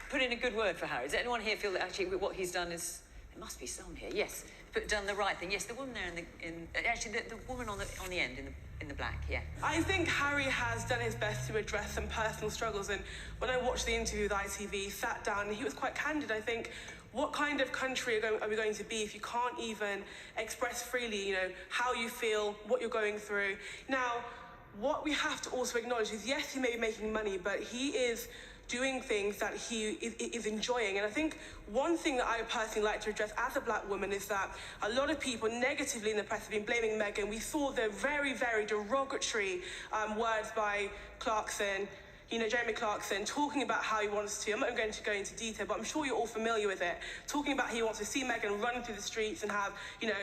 put in a good word for Harry? Does anyone here feel that actually what he's done is... There must be some here, yes. But done the right thing. Yes, the woman there actually, the woman on the end in the black, yeah. I think Harry has done his best to address some personal struggles, and when I watched the interview with ITV, he sat down and he was quite candid. I think, what kind of country are we going to be if you can't even express freely, how you feel, what you're going through? Now, what we have to also acknowledge is, yes, he may be making money, but he is doing things that he is enjoying. And I think one thing that I personally like to address as a black woman is that a lot of people negatively in the press have been blaming Meghan. We saw the very, very derogatory words by Clarkson, Jeremy Clarkson, talking about how he wants to, I'm not going to go into detail, but I'm sure you're all familiar with it, talking about how he wants to see Meghan run through the streets and have,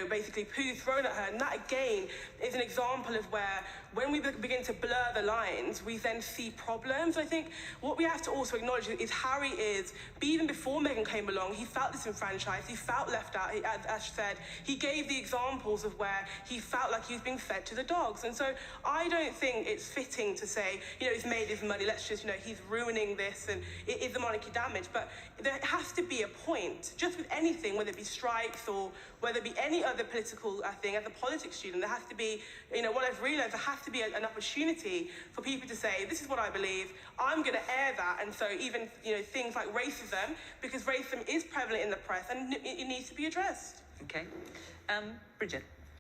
basically poo thrown at her. And that, again, is an example of where, when we begin to blur the lines, we then see problems. I think what we have to also acknowledge is Harry is, even before Meghan came along, he felt disenfranchised, he felt left out. As Ash said, he gave the examples of where he felt like he was being fed to the dogs. And so I don't think it's fitting to say, he's made his money, let's just, he's ruining this and it is the monarchy damage. But there has to be a point, just with anything, whether it be strikes or whether it be any other political thing. As a politics student, there has to be, what I've realised, there has to be an opportunity for people to say, this is what I believe, I'm going to air that. And so even, things like racism, because racism is prevalent in the press and it needs to be addressed. Okay. Bridget.